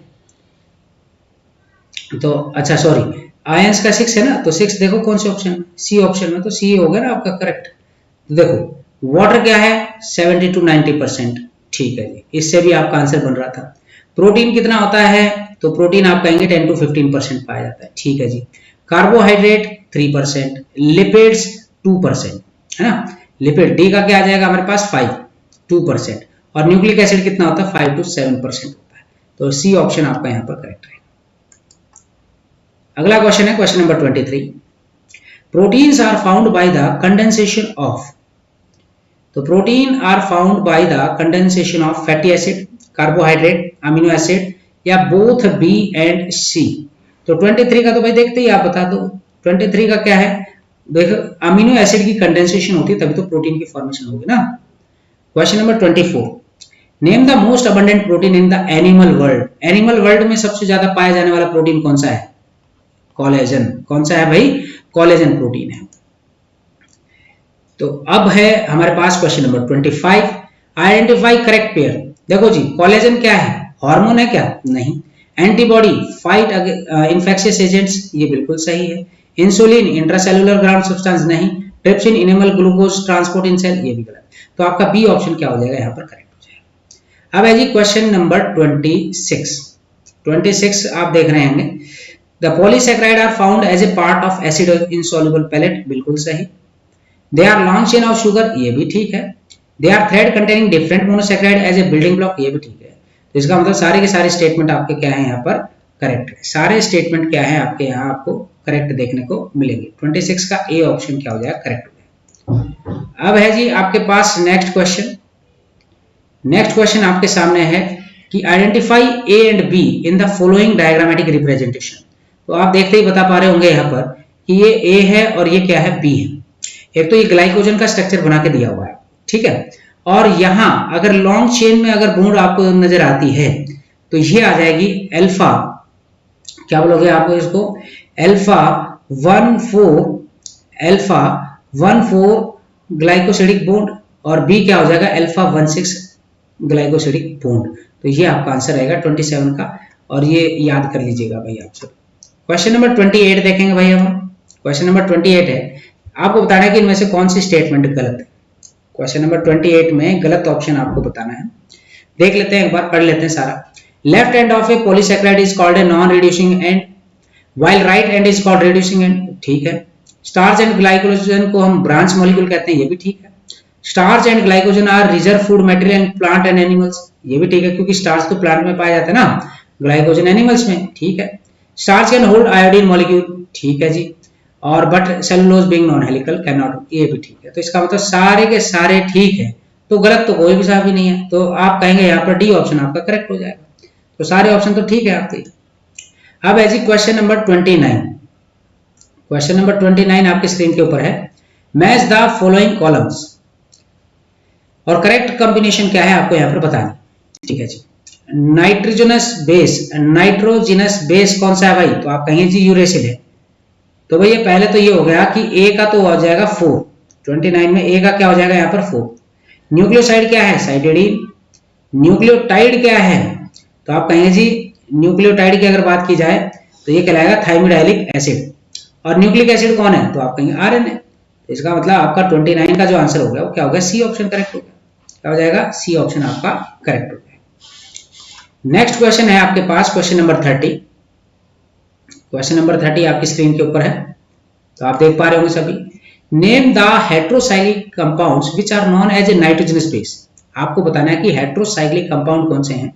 तो अच्छा सॉरी, आयंस का 6 है ना, तो 6 देखो कौन से ऑप्शन में, सी ऑप्शन में, तो सी हो गया ना आपका करेक्ट। तो देखो वाटर क्या है? 70 to 90%, ठीक है जी, इससे भी आपका आंसर बन रहा था। प्रोटीन कितना होता है? तो प्रोटीन आप कहेंगे 10 to 15% पाया जाता है, ठीक है जी। कार्बोहाइड्रेट 3%, लिपिड्स 2%, है ना। लिपिड डी का क्या आ जाएगा हमारे पास? 2%, और न्यूक्लिक एसिड कितना होता है? 5 to 7% होता है। तो सी ऑप्शन आपका यहाँ पर करेक्ट है। अगला क्वेश्चन है question number 23, proteins are found by the condensation of. तो protein are found by the condensation of fatty acid, carbohydrate, amino acid, या बोथ बी एंड सी। तो 23 का तो भाई देखते ही आप बता दो, 23 का क्या है? देखो अमीनो एसिड की कंडेंसेशन होती है तभी तो प्रोटीन की फॉर्मेशन होगी ना। Question number 24, name the most abundant protein in the animal world. Animal world में सबसे ज्यादा पाया जाने वाला प्रोटीन कौन सा है? कोलेजन। कौन सा है भाई? कोलेजन प्रोटीन है। तो अब है हमारे पास question number 25, identify correct pair. देखो जी कोलेजन क्या है? हार्मोन है क्या? नहीं। एंटीबॉडी, फाइट इन्फेक्शियस एजेंट्स, ये बिल्कुल सही है। इंसुलिन, इंट्रासेलुलर ग्राउंड सब्सटेंस, नहीं। Trypsin, enamel glucose transport in cell, ये भी गलत। तो आपका बी ऑप्शन क्या हो जाएगा यहाँ पर? करेक्ट हो जाएगा। अब है जी क्वेश्चन नंबर 26 आप देख रहे हैं, the polysaccharide are found as a part of acid insoluble pellet, बिल्कुल सही। They are long chain of sugar, ये भी ठीक है। They are thread containing different monosaccharide as a building block, ये भी ठीक है। तो इसका मतलब सारे के सारे स्टेटमेंट आपके क्या है यहाँ पर? करेक्ट है। सारे स्टेटमेंट क्या है आपके यहाँ आपको करेक्ट देखने को मिलेंगे। 26 का ए ऑप्शन क्या हो जाएगा? करेक्ट हो जाएगा। अब है जी आपके पास नेक्स्ट क्वेश्चन। नेक्स्ट क्वेश्चन आपके सामने है कि identify A and be in the following diagrammatic representation. तो आप देखते ही बता पा रहे होंगे यहाँ पर कि ये ए है और ये क्या है? बी है। एक तो ये ग्लाइकोजन का स्ट्रक्चर बना के दिया हुआ है, ठीक है, और यहां अगर लॉन्ग चेन में अगर बॉन्ड आपको नजर आती है तो ये आ जाएगी अल्फा, क्या बोलोगे आपको इसको? अल्फा 1,4 ग्लाइकोसिडिक बॉन्ड, और बी क्या हो जाएगा? Alpha 1,6 glycosidic bond. तो ये आपका आंसर रहेगा 27 का, और ये याद कर लीजिएगा भाई आप सब। क्वेश्चन नंबर 28 देखेंगे भाई। हम क्वेश्चन नंबर 28 है, आपको बताना है कि इनमें से कौन सी स्टेटमेंट गलत है। क्वेश्चन नंबर 28 में गलत ऑप्शन आपको बताना है। देख लेते हैं, एक बार पढ़ लेते हैं सारा। Left end of A polysaccharide is called a non reducing and while right and is called reducing and, ठीक है। स्टार्च एंड ग्लाइकोजन को हम ब्रांच मॉलिक्यूल कहते हैं, ये भी ठीक है। Starch and glycogen are reserve food material in plant and animals, ये भी ठीक है, क्योंकि स्टार्च तो प्लांट में पाया जाता है ना, ग्लाइकोजन एनिमल्स में, ठीक है। Starch can hold iodine molecule, ठीक है जी। और but cellulose being non helical can not, ये भी ठीक है। तो इसका मतलब सारे के सारे ठीक है, तो गलत तो कोई भी सा भी नहीं है। तो आप कहेंगे यहाँ पर डी ऑप्शन आपका करेक्ट हो जाएगा। तो सारे ऑप्शन तो ठीक है आपके। अब है जी क्वेश्चन नंबर 29। क्वेश्चन नंबर 29 आपके स्क्रीन के ऊपर है। मैच द फॉलोइंग कॉलम्स, और करेक्ट कॉम्बिनेशन क्या है आपको यहाँ पर बताना, ठीक है जी। नाइट्रोजनस बेस, नाइट्रोजिनस बेस कौन सा है भाई, तो आप कहेंगे जी यूरेसिल है। तो भैया पहले तो ये हो गया कि ए का तो हो जाएगा 4, 29 में ए का क्या हो जाएगा यहाँ पर 4। न्यूक्लियोसाइड क्या है, साइटिडीन। न्यूक्लियोटाइड क्या है, तो आप कहेंगे जी न्यूक्लियोटाइड की अगर बात की जाए तो ये कहलाएगा थाइमिडाइलिक एसिड। और न्यूक्लिक एसिड कौन है, तो आप कहेंगे आरएनए। तो इसका मतलब आपका 29 का जो आंसर हो गया वो क्या हो गया, सी ऑप्शन करेक्ट हो गया। क्या हो जाएगा, सी ऑप्शन आपका करेक्ट हो गया। नेक्स्ट क्वेश्चन है आपके पास क्वेश्चन नंबर 30। क्वेश्चन नंबर 30 आपकी स्क्रीन के ऊपर है, तो आप देख पा रहे होंगे सभी। Name the heterocyclic compounds which are known as a nitrogenous base. आपको बताना है कि हेट्रोसाइक्लिक कंपाउंड कौन से हैं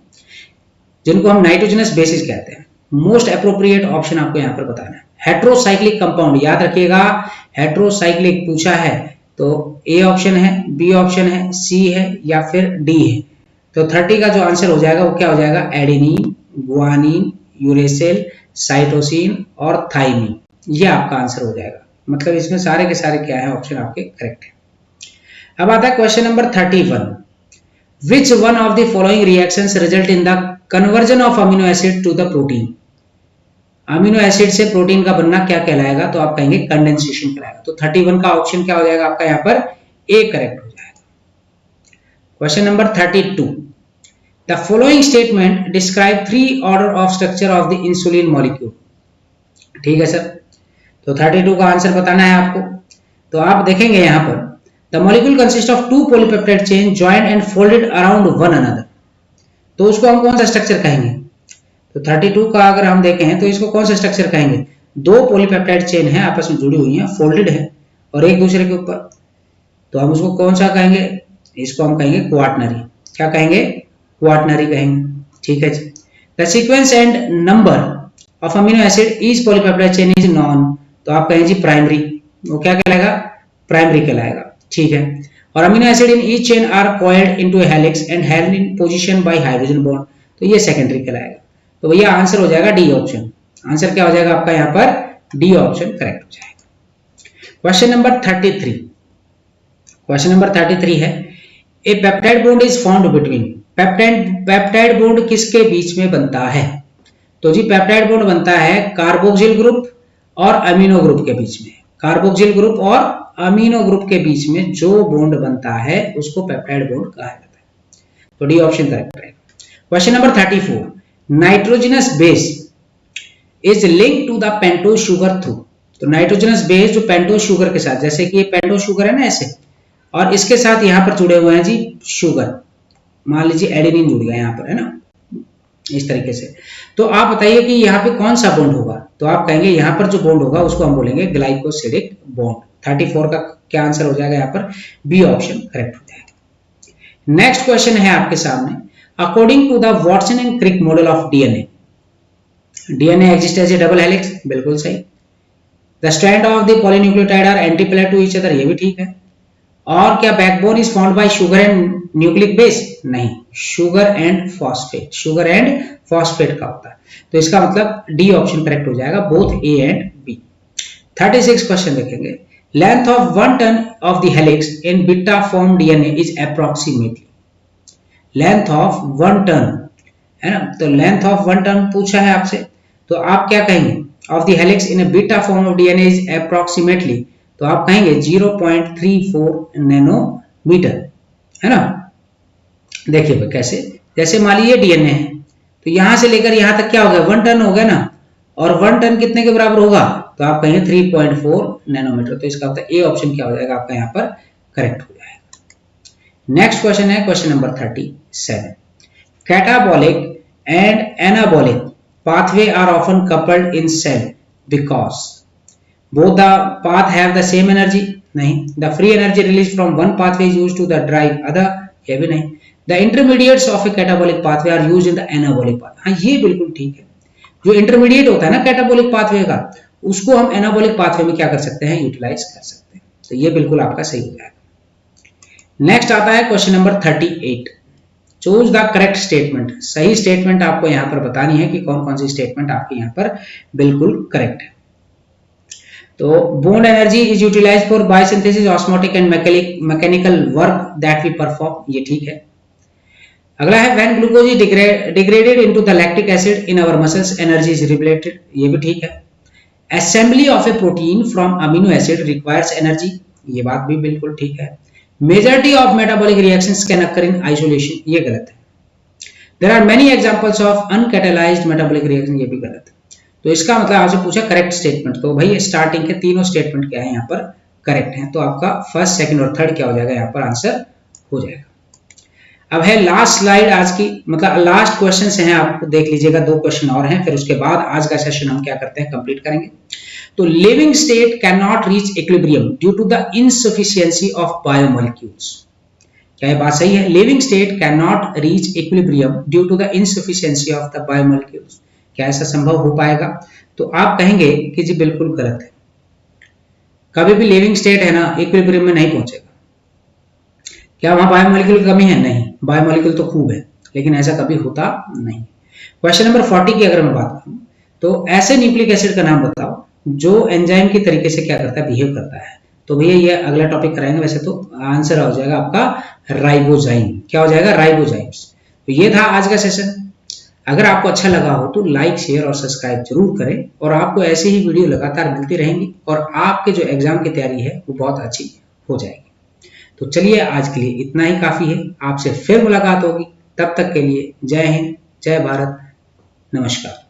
जिनको हम नाइट्रोजनस बेसिस कहते हैं। मोस्ट एप्रोप्रिएट ऑप्शन आपको यहाँ पर बताना है। हेट्रोसाइक्लिक कंपाउंड याद रखिएगा, हेट्रोसाइक्लिक पूछा है तो ए ऑप्शन है, बी ऑप्शन है, सी है या फिर डी है। तो 30 का जो आंसर हो जाएगा वो क्या हो जाएगा, एडेनिन, गुआनिन, यूरेसिल, साइटोसिन और थाइमिन, ये आपका आंसर हो जाएगा। मतलब इसमें सारे के सारे क्या है ऑप्शन आपके करेक्ट है। अब आता है question number 31। Which one of the following reactions result in the conversion of amino acid to the protein? Amino acid से प्रोटीन का बनना क्या कहलाएगा, तो आप कहेंगे कंडेंसेशन कहलाएगा। तो 31 का ऑप्शन क्या हो जाएगा आपका यहाँ पर, ए करेक्ट हो जाएगा। Question number 32। The following statement describe 3 order of structure of the insulin molecule, ठीक है सर। तो 32 का आंसर बताना है आपको। तो आप देखेंगे यहाँ पर the molecule consist of 2 polypeptide chain joined and folded around one another. तो उसको हम कौन सा स्ट्रक्चर कहेंगे, तो 32 का अगर हम देखें तो इसको कौन सा स्ट्रक्चर कहेंगे, 2 पॉलीपेप्टाइड चेन है आपस में जुड़ी हुई हैं, फोल्डेड है और एक दूसरे के ऊपर। तो हम उसको कौन सा कहेंगे, इसको हम कहेंगे क्वाटनरी। क्या कहेंगे, क्वाटनरी कहेंगे, ठीक है जी। The sequence and number of amino acid is polypeptide chain is known, तो आप कहेंगे जी प्राइमरी, वो क्या कहलाएगा, प्राइमरी कहलाएगा, ठीक है। और amino acid in each chain are coiled into a helix and held in position by hydrogen bond, तो ये सेकेंडरी कहलाएगा। तो भैया आंसर हो जाएगा डी ऑप्शन। आंसर क्या हो जाएगा आपका यहाँ पर, डी ऑप्शन करेक्ट हो जाएगा। Question number 33। क्वेश्चन नंबर 33 है a peptide bond is found between. Peptide bond किसके बीच में बनता है, तो जी पेप्टाइड बॉन्ड बनता है कार्बोक्सिल ग्रुप और अमीनो ग्रुप के बीच में। कार्बोक्सिल ग्रुप और अमीनो ग्रुप के बीच में जो बॉन्ड बनता है उसको पेप्टाइड बॉन्ड कहा जाता है। तो डी ऑप्शन करेक्ट है। Question number 34। Nitrogenous base is link to the pentose sugar through. तो नाइट्रोजनस बेस जो पेंटोज शुगर के साथ, जैसे कि ये पेंटोज शुगर है ना ऐसे, और इसके साथ यहाँ पर जुड़े हुए हैं जी शुगर, मान लीजिए एडेनिन जुड़ गया यहाँ पर, है ना, इस तरीके से। तो आप बताइए कि यहाँ पे कौन सा बॉन्ड होगा, तो आप कहेंगे यहाँ पर जो बॉन्ड होगा उसको हम बोलेंगे ग्लाइकोसिडिक बॉन्ड। 34 का क्या आंसर हो जाएगा यहाँ पर, बी ऑप्शन करेक्ट हो जाएगा। नेक्स्ट क्वेश्चन है आपके सामने। According to the Watson and Crick model of DNA, DNA exist as a double helix, बिल्कुल सही। The strand of the polynucleotide are antiparallel to each other, ये भी ठीक है। और क्या backbone is found by sugar and nucleic base, नहीं, sugar and phosphate, sugar and phosphate का होता है। तो इसका मतलब डी ऑप्शन करेक्ट हो जाएगा, both A and B. 36 question देखेंगे। Length of 1 turn of the helix in beta form DNA is approximately. Length of 1 turn है ना, तो लेंथ ऑफ 1 टन पूछा है आपसे, तो आप क्या कहेंगे, of the helix in A beta form of DNA is approximately, तो आप कहेंगे 0.34 नैनोमीटर, है ना। देखिए भाई कैसे, जैसे मान लीजिए डीएनए है, तो यहां से लेकर यहां तक क्या हो गया, 1 टन हो गया ना, और 1 टन कितने के बराबर होगा, तो आप कहेंगे 3.4 नैनोमीटर। तो इसका मतलब ए ऑप्शन क्या हो जाएगा आपका यहाँ पर करेक्ट हो जाएगा। नेक्स्ट क्वेश्चन है question number 37. Catabolic and anabolic pathway are often coupled in cell because both the path have the same energy. नहीं. The free energy released from one pathway is used to the drive other. ये भी नहीं. The intermediates of a catabolic pathway are used in the anabolic pathway. हाँ, ये बिल्कुल ठीक है. जो इंटरमीडिएट होता है ना कैटाबोलिक पाथवे का, उसको हम एनाबोलिक पाथवे में क्या कर सकते हैं, यूटिलाइज कर सकते हैं. तो ये बिल्कुल आपका सही हो जाएगा. नेक्स्ट आता है question number 38. Choose the correct statement. सही स्टेटमेंट आपको यहां पर बतानी है कि कौन कौन सी स्टेटमेंट आपके यहां पर बिल्कुल करेक्ट है. तो bond energy is utilized for biosynthesis, osmotic and mechanical work that we perform. ये ठीक है. अगला है when glucose is degraded into the lactic acid in our muscles energy is related. ये भी ठीक है. Assembly of a protein from amino acid requires energy. ये बात भी बिल्कुल ठीक है. Majority of metabolic reactions can occur in isolation. ये गलत है. There are many examples of uncatalysed metabolic reaction. ये भी गलत है. तो इसका मतलब आपसे पूछा करेक्ट स्टेटमेंट. तो भाई स्टार्टिंग के तीनों स्टेटमेंट क्या है यहाँ पर करेक्ट है. तो आपका फर्स्ट, सेकंड और थर्ड क्या हो जाएगा, यहाँ पर आंसर हो जाएगा. अब है लास्ट स्लाइड आज की, मतलब लास्ट क्वेश्चन हैं. आप देख लीजिएगा, 2 क्वेश्चन और हैं, फिर उसके बाद आज का सेशन हम क्या करते हैं, कंप्लीट करेंगे. तो living state can not reach equilibrium due to the insufficiency of biomolecules. क्या ये बात सही है? Living state can not reach equilibrium due to the insufficiency of the biomolecules. क्या ऐसा संभव हो पाएगा? तो आप कहेंगे कि जी बिल्कुल गलत है. कभी भी लिविंग स्टेट है ना, इक्विलिब्रियम में नहीं पहुंचेगा. क्या वहां बायोमोलिक्यूल की कमी है? नहीं, बायोमोलिक्यूल तो खूब है, लेकिन ऐसा कभी होता नहीं. क्वेश्चन नंबर 40 की अगर मैं बात करूं, तो ऐसे न्यूक्लिक एसिड का नाम बताओ जो एंजाइम की तरीके से क्या करता है, बिहेव करता है. तो भैया ये अगला टॉपिक कराएंगे. वैसे तो आंसर हो जाएगा आपका राइबोजाइम. क्या हो जाएगा? राइबोजाइम्स. तो ये था आज का सेशन. अगर आपको अच्छा लगा हो तो लाइक, शेयर और सब्सक्राइब जरूर करें. और आपको ऐसी ही वीडियो लगातार मिलती रहेंगी और आपके जो एग्जाम की तैयारी है वो बहुत अच्छी हो जाएगी. तो चलिए आज के लिए इतना ही काफी है. आपसे फिर मुलाकात होगी. तब तक के लिए जय हिंद, जय भारत, नमस्कार.